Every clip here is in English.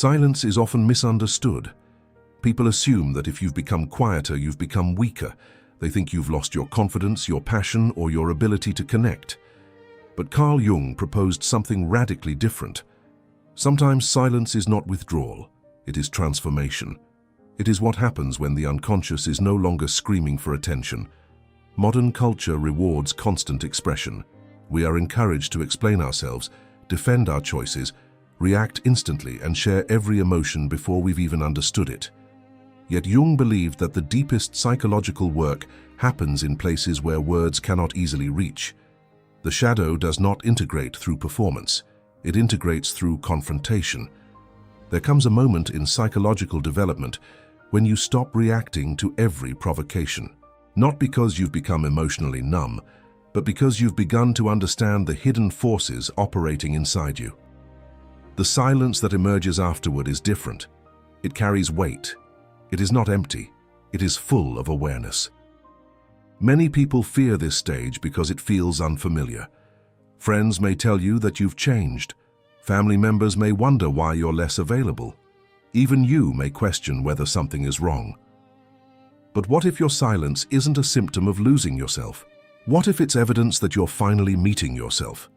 Silence is often misunderstood. People assume that if you've become quieter, you've become weaker. They think you've lost your confidence, your passion, or your ability to connect. But Carl Jung proposed something radically different. Sometimes silence is not withdrawal, it is transformation. It is what happens when the unconscious is no longer screaming for attention. Modern culture rewards constant expression. We are encouraged to explain ourselves, defend our choices, react instantly, and share every emotion before we've even understood it. Yet Jung believed that the deepest psychological work happens in places where words cannot easily reach. The shadow does not integrate through performance. It integrates through confrontation. There comes a moment in psychological development when you stop reacting to every provocation. Not because you've become emotionally numb, but because you've begun to understand the hidden forces operating inside you. The silence that emerges afterward is different. It carries weight. It is not empty. It is full of awareness. Many people fear this stage because it feels unfamiliar. Friends may tell you that you've changed. Family members may wonder why you're less available. Even you may question whether something is wrong. But what if your silence isn't a symptom of losing yourself? What if it's evidence that you're finally meeting yourself?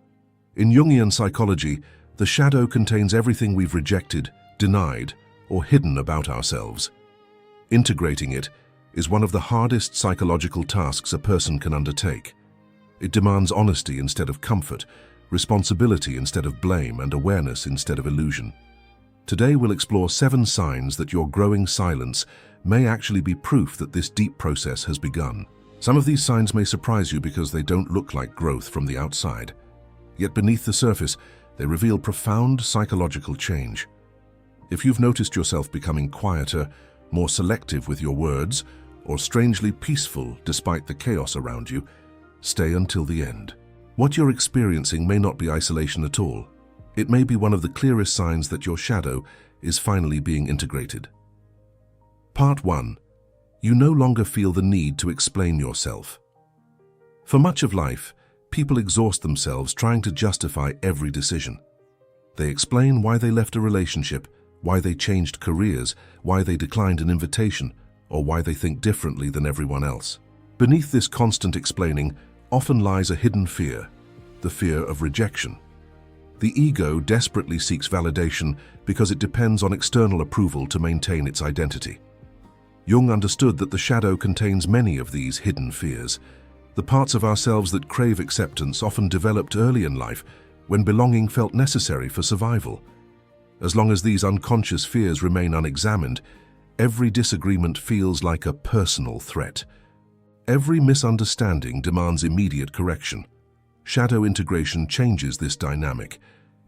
In Jungian psychology, the shadow contains everything we've rejected, denied, or hidden about ourselves. Integrating it is one of the hardest psychological tasks a person can undertake. It demands honesty instead of comfort, responsibility instead of blame, and awareness instead of illusion. Today we'll explore 7 signs that your growing silence may actually be proof that this deep process has begun. Some of these signs may surprise you because they don't look like growth from the outside. Yet beneath the surface, they reveal profound psychological change. If you've noticed yourself becoming quieter, more selective with your words, or strangely peaceful despite the chaos around you, stay until the end. What you're experiencing may not be isolation at all. It may be one of the clearest signs that your shadow is finally being integrated. Part 1. You no longer feel the need to explain yourself. For much of life, people exhaust themselves trying to justify every decision. They explain why they left a relationship, why they changed careers, why they declined an invitation, or why they think differently than everyone else. Beneath this constant explaining often lies a hidden fear, the fear of rejection. The ego desperately seeks validation because it depends on external approval to maintain its identity. Jung understood that the shadow contains many of these hidden fears. The parts of ourselves that crave acceptance often developed early in life when belonging felt necessary for survival. As long as these unconscious fears remain unexamined, every disagreement feels like a personal threat. Every misunderstanding demands immediate correction. Shadow integration changes this dynamic.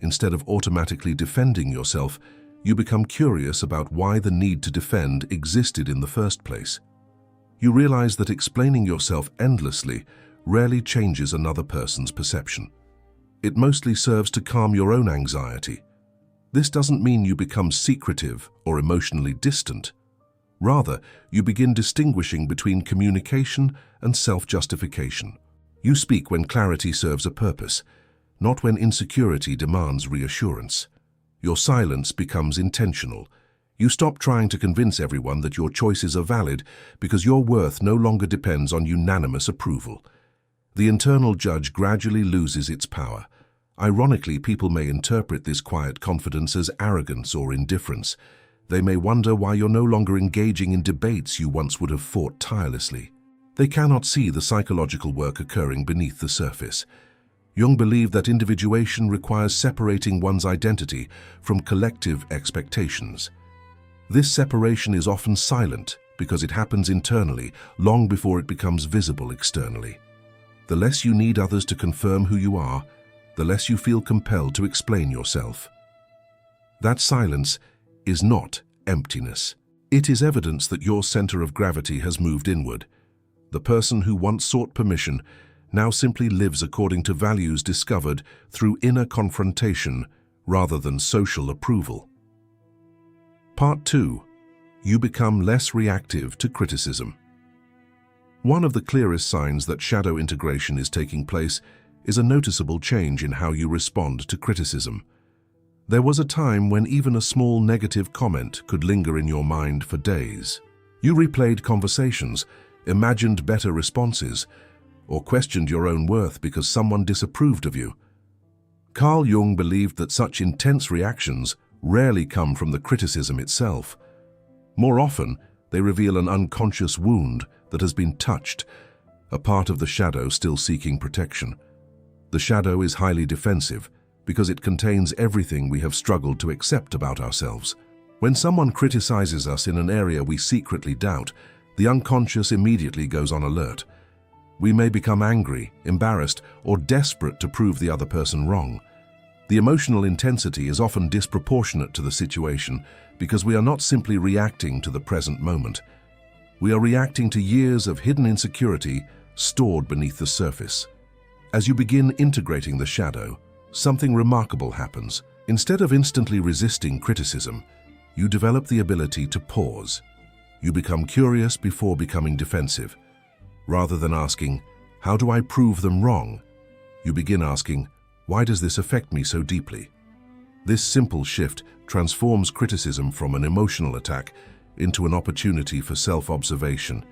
Instead of automatically defending yourself, you become curious about why the need to defend existed in the first place. You realize that explaining yourself endlessly rarely changes another person's perception. It mostly serves to calm your own anxiety. This doesn't mean you become secretive or emotionally distant. Rather, you begin distinguishing between communication and self-justification. You speak when clarity serves a purpose, not when insecurity demands reassurance. Your silence becomes intentional. You stop trying to convince everyone that your choices are valid because your worth no longer depends on unanimous approval. The internal judge gradually loses its power. Ironically, people may interpret this quiet confidence as arrogance or indifference. They may wonder why you're no longer engaging in debates you once would have fought tirelessly. They cannot see the psychological work occurring beneath the surface. Jung believed that individuation requires separating one's identity from collective expectations. This separation is often silent because it happens internally long before it becomes visible externally. The less you need others to confirm who you are, the less you feel compelled to explain yourself. That silence is not emptiness. It is evidence that your center of gravity has moved inward. The person who once sought permission now simply lives according to values discovered through inner confrontation rather than social approval. Part 2. You become less reactive to criticism. One of the clearest signs that shadow integration is taking place is a noticeable change in how you respond to criticism. There was a time when even a small negative comment could linger in your mind for days. You replayed conversations, imagined better responses, or questioned your own worth because someone disapproved of you. Carl Jung believed that such intense reactions rarely come from the criticism itself. More often, they reveal an unconscious wound that has been touched, a part of the shadow still seeking protection. The shadow is highly defensive because it contains everything we have struggled to accept about ourselves. When someone criticizes us in an area we secretly doubt, the unconscious immediately goes on alert. We may become angry, embarrassed, or desperate to prove the other person wrong. The emotional intensity is often disproportionate to the situation because we are not simply reacting to the present moment. We are reacting to years of hidden insecurity stored beneath the surface. As you begin integrating the shadow, something remarkable happens. Instead of instantly resisting criticism, you develop the ability to pause. You become curious before becoming defensive. Rather than asking, "How do I prove them wrong?" you begin asking, "Why does this affect me so deeply?" This simple shift transforms criticism from an emotional attack into an opportunity for self-observation.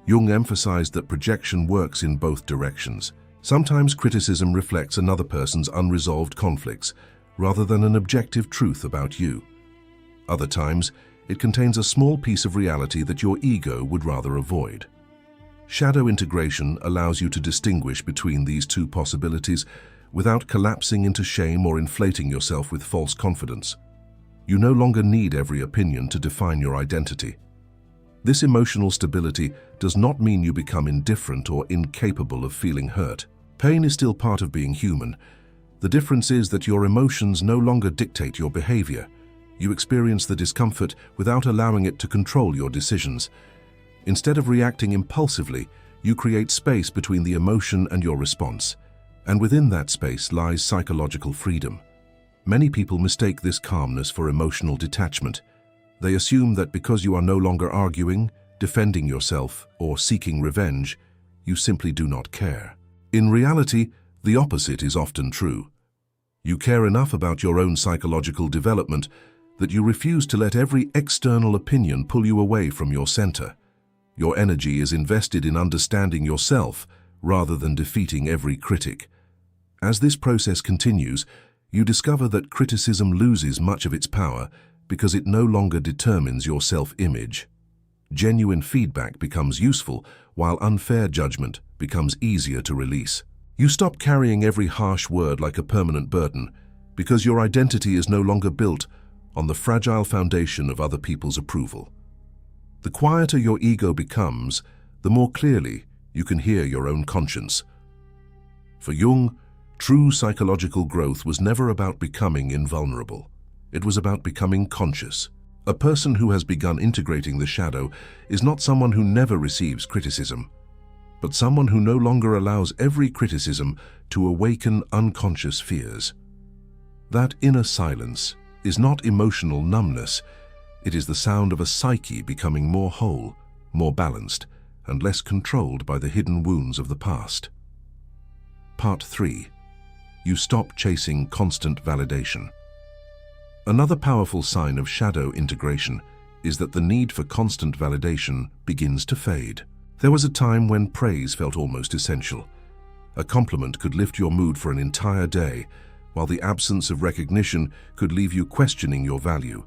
Jung emphasized that projection works in both directions. Sometimes criticism reflects another person's unresolved conflicts, rather than an objective truth about you. Other times, it contains a small piece of reality that your ego would rather avoid. Shadow integration allows you to distinguish between these two possibilities without collapsing into shame or inflating yourself with false confidence. You no longer need every opinion to define your identity. This emotional stability does not mean you become indifferent or incapable of feeling hurt. Pain is still part of being human. The difference is that your emotions no longer dictate your behavior. You experience the discomfort without allowing it to control your decisions. Instead of reacting impulsively, you create space between the emotion and your response. And within that space lies psychological freedom. Many people mistake this calmness for emotional detachment. They assume that because you are no longer arguing, defending yourself, or seeking revenge, you simply do not care. In reality, the opposite is often true. You care enough about your own psychological development that you refuse to let every external opinion pull you away from your center. Your energy is invested in understanding yourself rather than defeating every critic. As this process continues, you discover that criticism loses much of its power because it no longer determines your self-image. Genuine feedback becomes useful, while unfair judgment becomes easier to release. You stop carrying every harsh word like a permanent burden because your identity is no longer built on the fragile foundation of other people's approval. The quieter your ego becomes, the more clearly you can hear your own conscience. For Jung, true psychological growth was never about becoming invulnerable. It was about becoming conscious. A person who has begun integrating the shadow is not someone who never receives criticism, but someone who no longer allows every criticism to awaken unconscious fears. That inner silence is not emotional numbness. It is the sound of a psyche becoming more whole, more balanced, and less controlled by the hidden wounds of the past. Part 3. You stop chasing constant validation. Another powerful sign of shadow integration is that the need for constant validation begins to fade. There was a time when praise felt almost essential. A compliment could lift your mood for an entire day, while the absence of recognition could leave you questioning your value.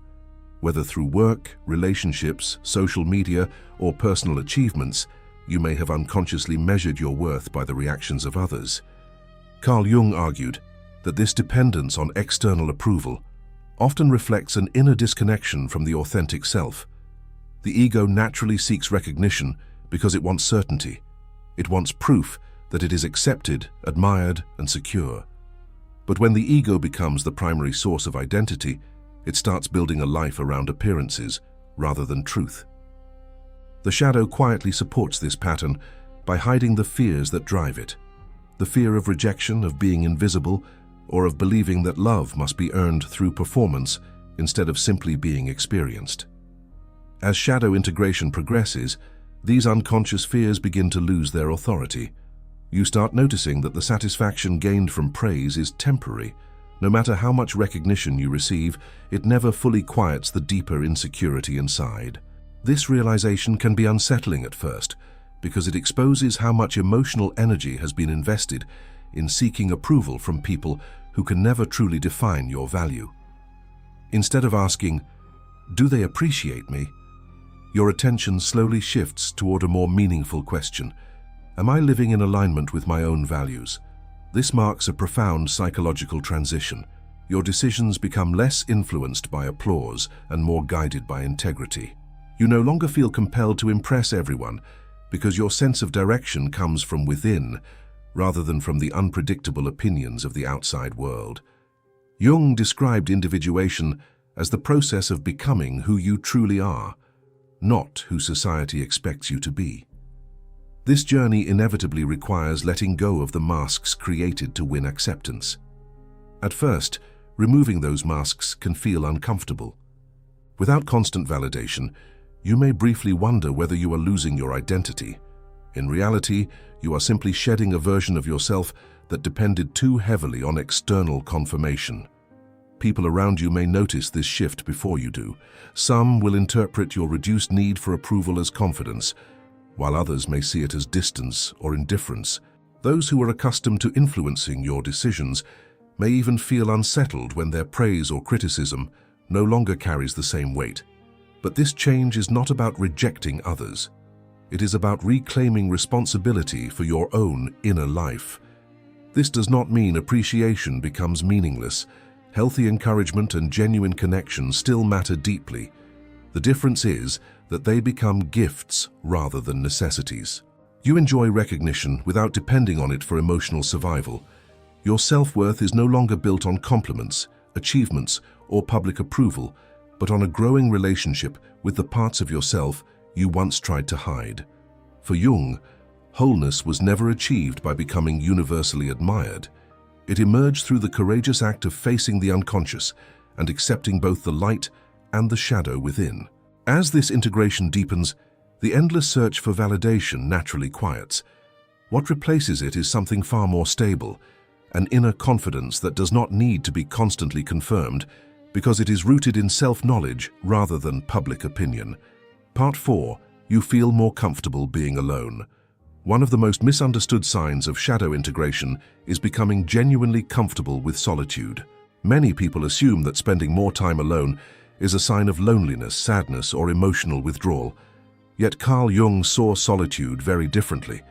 Whether through work, relationships, social media, or personal achievements, you may have unconsciously measured your worth by the reactions of others. Carl Jung argued that this dependence on external approval often reflects an inner disconnection from the authentic self. The ego naturally seeks recognition because it wants certainty. It wants proof that it is accepted, admired, and secure. But when the ego becomes the primary source of identity, it starts building a life around appearances rather than truth. The shadow quietly supports this pattern by hiding the fears that drive it. The fear of rejection, of being invisible, or of believing that love must be earned through performance instead of simply being experienced. As shadow integration progresses, these unconscious fears begin to lose their authority. You start noticing that the satisfaction gained from praise is temporary, No matter how much recognition you receive, it never fully quiets the deeper insecurity inside. This realization can be unsettling at first, because it exposes how much emotional energy has been invested in seeking approval from people who can never truly define your value. Instead of asking, "Do they appreciate me?" your attention slowly shifts toward a more meaningful question. Am I living in alignment with my own values? This marks a profound psychological transition. Your decisions become less influenced by applause and more guided by integrity. You no longer feel compelled to impress everyone because your sense of direction comes from within rather than from the unpredictable opinions of the outside world. Jung described individuation as the process of becoming who you truly are, not who society expects you to be. This journey inevitably requires letting go of the masks created to win acceptance. At first, removing those masks can feel uncomfortable. Without constant validation, you may briefly wonder whether you are losing your identity. In reality, you are simply shedding a version of yourself that depended too heavily on external confirmation. People around you may notice this shift before you do. Some will interpret your reduced need for approval as confidence, while others may see it as distance or indifference. Those who are accustomed to influencing your decisions may even feel unsettled when their praise or criticism no longer carries the same weight. But this change is not about rejecting others. It is about reclaiming responsibility for your own inner life. This does not mean appreciation becomes meaningless. Healthy encouragement and genuine connection still matter deeply. The difference is that they become gifts rather than necessities. You enjoy recognition without depending on it for emotional survival. Your self-worth is no longer built on compliments, achievements, or public approval, but on a growing relationship with the parts of yourself you once tried to hide. For Jung, wholeness was never achieved by becoming universally admired. It emerged through the courageous act of facing the unconscious and accepting both the light and the shadow within. As this integration deepens, the endless search for validation naturally quiets. What replaces it is something far more stable, an inner confidence that does not need to be constantly confirmed because it is rooted in self-knowledge rather than public opinion. Part 4. You feel more comfortable being alone. One of the most misunderstood signs of shadow integration is becoming genuinely comfortable with solitude. Many people assume that spending more time alone is a sign of loneliness, sadness, or emotional withdrawal. Yet Carl Jung saw solitude very differently.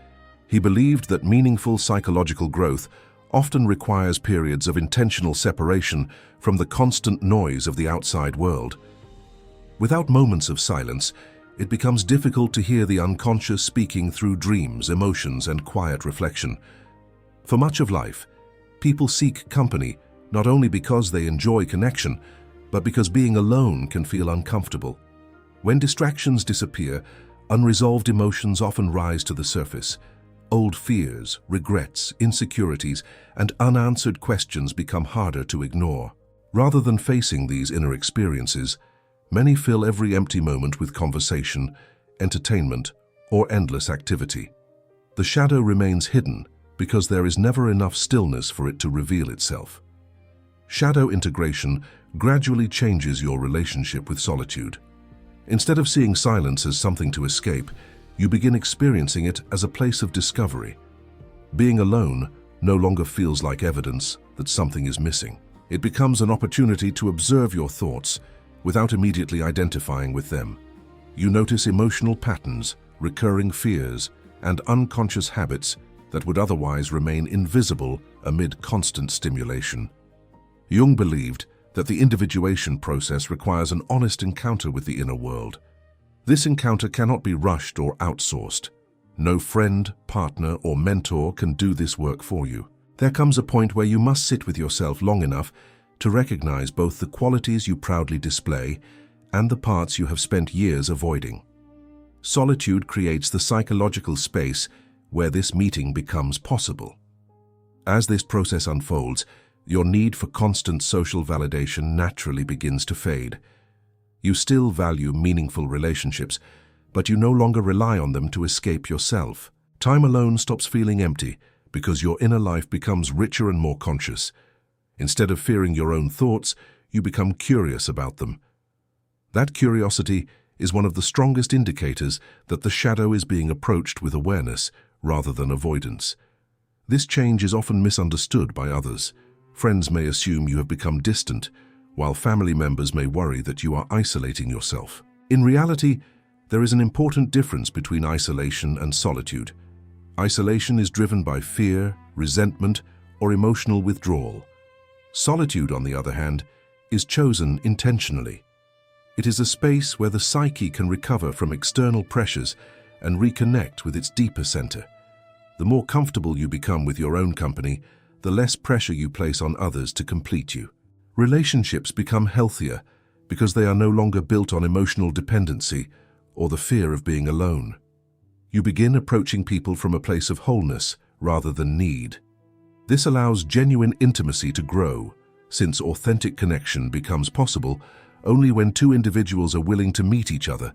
He believed that meaningful psychological growth often requires periods of intentional separation from the constant noise of the outside world. Without moments of silence, it becomes difficult to hear the unconscious speaking through dreams, emotions, and quiet reflection. For much of life, people seek company not only because they enjoy connection, but because being alone can feel uncomfortable. When distractions disappear, unresolved emotions often rise to the surface. Old fears, regrets, insecurities, and unanswered questions become harder to ignore. Rather than facing these inner experiences, many fill every empty moment with conversation, entertainment, or endless activity. The shadow remains hidden because there is never enough stillness for it to reveal itself. Shadow integration gradually changes your relationship with solitude. Instead of seeing silence as something to escape, you begin experiencing it as a place of discovery. Being alone no longer feels like evidence that something is missing. It becomes an opportunity to observe your thoughts without immediately identifying with them. You notice emotional patterns, recurring fears, and unconscious habits that would otherwise remain invisible amid constant stimulation. Jung believed that the individuation process requires an honest encounter with the inner world. This encounter cannot be rushed or outsourced. No friend, partner, or mentor can do this work for you. There comes a point where you must sit with yourself long enough to recognize both the qualities you proudly display and the parts you have spent years avoiding. Solitude creates the psychological space where this meeting becomes possible. As this process unfolds, your need for constant social validation naturally begins to fade. You still value meaningful relationships, but you no longer rely on them to escape yourself. Time alone stops feeling empty because your inner life becomes richer and more conscious. Instead of fearing your own thoughts, you become curious about them. That curiosity is one of the strongest indicators that the shadow is being approached with awareness rather than avoidance. This change is often misunderstood by others. Friends may assume you have become distant, while family members may worry that you are isolating yourself. In reality, there is an important difference between isolation and solitude. Isolation is driven by fear, resentment, or emotional withdrawal. Solitude, on the other hand, is chosen intentionally. It is a space where the psyche can recover from external pressures and reconnect with its deeper center. The more comfortable you become with your own company, the less pressure you place on others to complete you. Relationships become healthier because they are no longer built on emotional dependency or the fear of being alone. You begin approaching people from a place of wholeness rather than need. This allows genuine intimacy to grow, since authentic connection becomes possible only when two individuals are willing to meet each other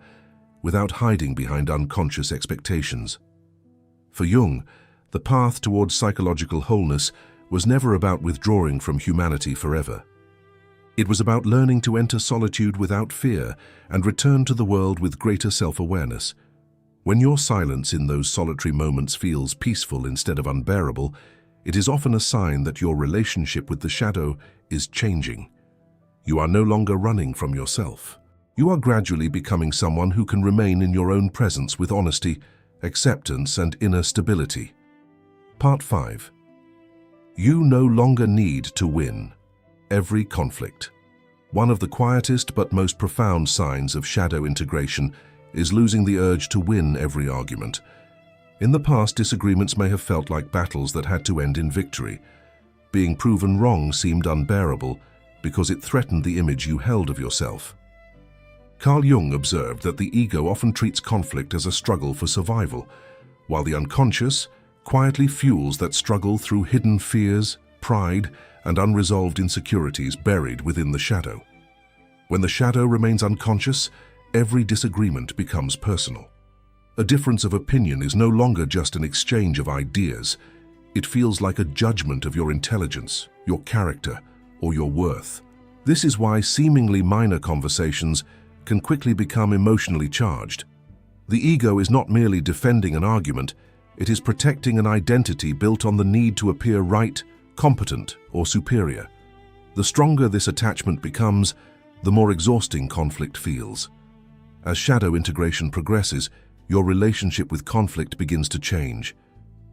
without hiding behind unconscious expectations. For Jung, the path towards psychological wholeness was never about withdrawing from humanity forever. It was about learning to enter solitude without fear and return to the world with greater self-awareness. When your silence in those solitary moments feels peaceful instead of unbearable, it is often a sign that your relationship with the shadow is changing. You are no longer running from yourself. You are gradually becoming someone who can remain in your own presence with honesty, acceptance, and inner stability. Part 5. You no longer need to win every conflict. One of the quietest but most profound signs of shadow integration is losing the urge to win every argument. In the past, disagreements may have felt like battles that had to end in victory. Being proven wrong seemed unbearable because it threatened the image you held of yourself. Carl Jung observed that the ego often treats conflict as a struggle for survival, while the unconscious quietly fuels that struggle through hidden fears, pride, and unresolved insecurities buried within the shadow. When the shadow remains unconscious, every disagreement becomes personal. A difference of opinion is no longer just an exchange of ideas. It feels like a judgment of your intelligence, your character, or your worth. This is why seemingly minor conversations can quickly become emotionally charged. The ego is not merely defending an argument, it is protecting an identity built on the need to appear right, competent, or superior. The stronger this attachment becomes, the more exhausting conflict feels. As shadow integration progresses, your relationship with conflict begins to change.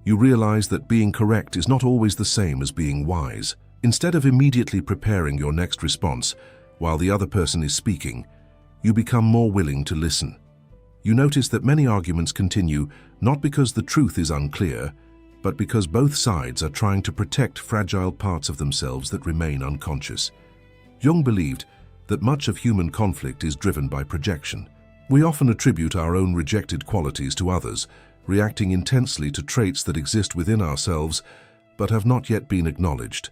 You realize that being correct is not always the same as being wise. Instead of immediately preparing your next response while the other person is speaking, you become more willing to listen. You notice that many arguments continue not because the truth is unclear, but because both sides are trying to protect fragile parts of themselves that remain unconscious. Jung believed that much of human conflict is driven by projection. We often attribute our own rejected qualities to others, reacting intensely to traits that exist within ourselves but have not yet been acknowledged.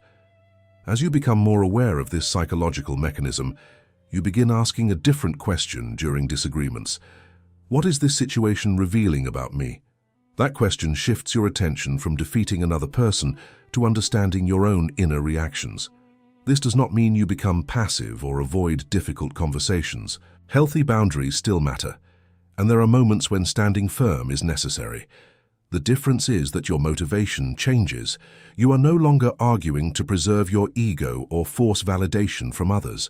As you become more aware of this psychological mechanism, you begin asking a different question during disagreements. What is this situation revealing about me? That question shifts your attention from defeating another person to understanding your own inner reactions. This does not mean you become passive or avoid difficult conversations. Healthy boundaries still matter, and there are moments when standing firm is necessary. The difference is that your motivation changes. You are no longer arguing to preserve your ego or force validation from others.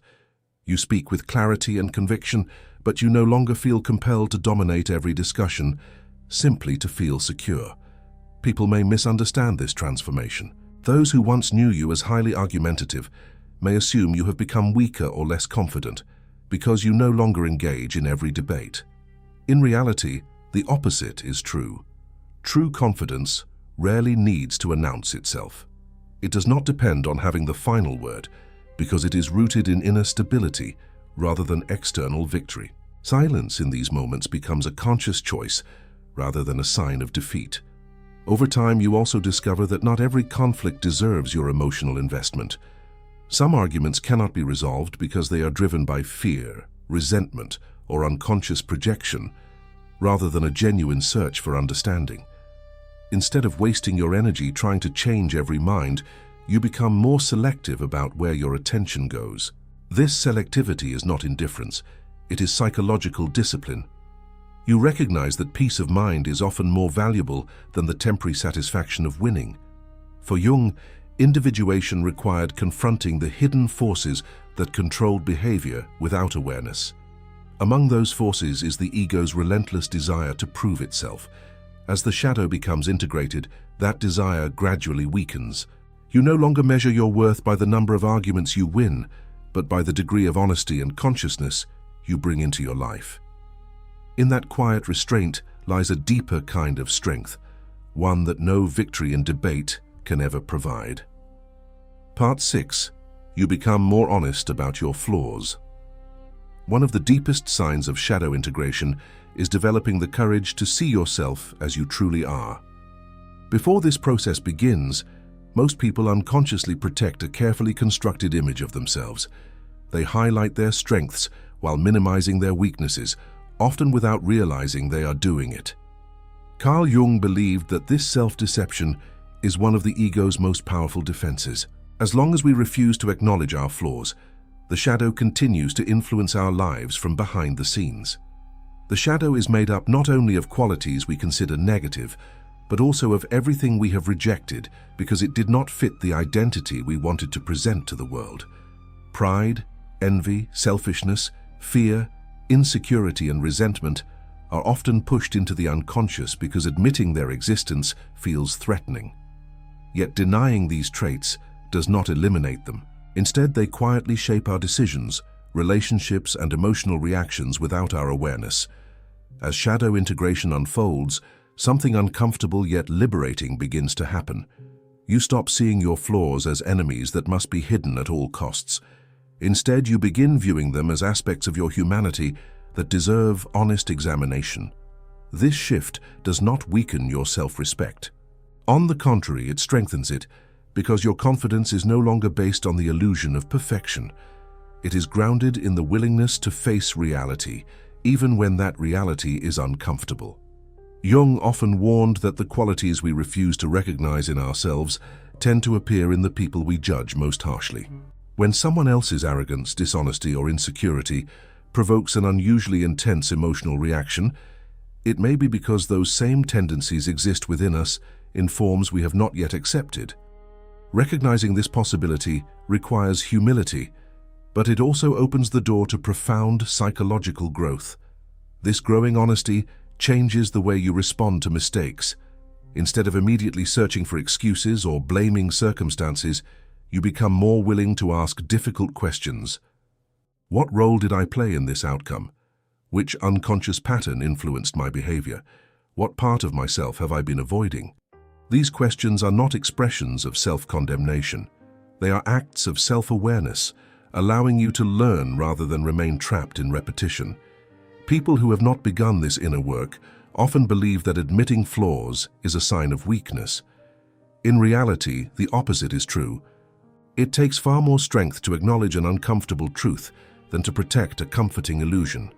You speak with clarity and conviction, but you no longer feel compelled to dominate every discussion, simply to feel secure. People may misunderstand this transformation. Those who once knew you as highly argumentative may assume you have become weaker or less confident because you no longer engage in every debate. In reality, the opposite is true. True confidence rarely needs to announce itself. It does not depend on having the final word because it is rooted in inner stability rather than external victory. Silence in these moments becomes a conscious choice rather than a sign of defeat. Over time, you also discover that not every conflict deserves your emotional investment. Some arguments cannot be resolved because they are driven by fear, resentment, or unconscious projection, rather than a genuine search for understanding. Instead of wasting your energy trying to change every mind, you become more selective about where your attention goes. This selectivity is not indifference, it is psychological discipline. You recognize that peace of mind is often more valuable than the temporary satisfaction of winning. For Jung, individuation required confronting the hidden forces that controlled behavior without awareness. Among those forces is the ego's relentless desire to prove itself. As the shadow becomes integrated, that desire gradually weakens. You no longer measure your worth by the number of arguments you win, but by the degree of honesty and consciousness you bring into your life. In that quiet restraint lies a deeper kind of strength, one that no victory in debate can ever provide. Part 6. You become more honest about your flaws. One of the deepest signs of shadow integration is developing the courage to see yourself as you truly are. Before this process begins, most people unconsciously protect a carefully constructed image of themselves. They highlight their strengths while minimizing their weaknesses, often without realizing they are doing it. Carl Jung believed that this self-deception is one of the ego's most powerful defenses. As long as we refuse to acknowledge our flaws, the shadow continues to influence our lives from behind the scenes. The shadow is made up not only of qualities we consider negative, but also of everything we have rejected because it did not fit the identity we wanted to present to the world. Pride, envy, selfishness, fear, insecurity, and resentment are often pushed into the unconscious because admitting their existence feels threatening. Yet denying these traits does not eliminate them. Instead, they quietly shape our decisions, relationships, and emotional reactions without our awareness. As shadow integration unfolds, something uncomfortable yet liberating begins to happen. You stop seeing your flaws as enemies that must be hidden at all costs. Instead, you begin viewing them as aspects of your humanity that deserve honest examination. This shift does not weaken your self-respect. On the contrary, it strengthens it, because your confidence is no longer based on the illusion of perfection. It is grounded in the willingness to face reality, even when that reality is uncomfortable. Jung often warned that the qualities we refuse to recognize in ourselves tend to appear in the people we judge most harshly. When someone else's arrogance, dishonesty, or insecurity provokes an unusually intense emotional reaction, it may be because those same tendencies exist within us in forms we have not yet accepted. Recognizing this possibility requires humility, but it also opens the door to profound psychological growth. This growing honesty changes the way you respond to mistakes. Instead of immediately searching for excuses or blaming circumstances, you become more willing to ask difficult questions. What role did I play in this outcome? Which unconscious pattern influenced my behavior? What part of myself have I been avoiding? These questions are not expressions of self-condemnation. They are acts of self-awareness, allowing you to learn rather than remain trapped in repetition. People who have not begun this inner work often believe that admitting flaws is a sign of weakness. In reality, the opposite is true. It takes far more strength to acknowledge an uncomfortable truth than to protect a comforting illusion.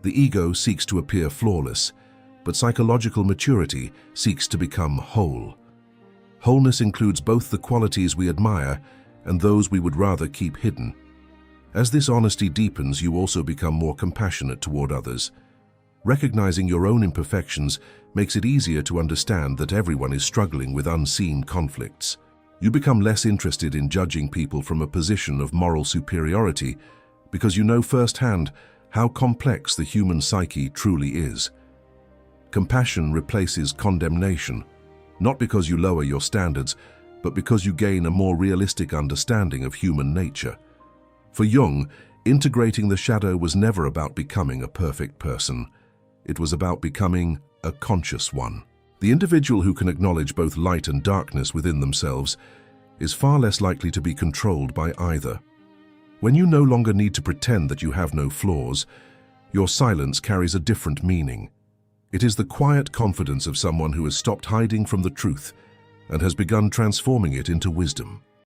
The ego seeks to appear flawless, but psychological maturity seeks to become whole. Wholeness includes both the qualities we admire and those we would rather keep hidden. As this honesty deepens, you also become more compassionate toward others. Recognizing your own imperfections makes it easier to understand that everyone is struggling with unseen conflicts. You become less interested in judging people from a position of moral superiority because you know firsthand how complex the human psyche truly is. Compassion replaces condemnation, not because you lower your standards, but because you gain a more realistic understanding of human nature. For Jung, integrating the shadow was never about becoming a perfect person. It was about becoming a conscious one. The individual who can acknowledge both light and darkness within themselves is far less likely to be controlled by either. When you no longer need to pretend that you have no flaws, your silence carries a different meaning. It is the quiet confidence of someone who has stopped hiding from the truth and has begun transforming it into wisdom.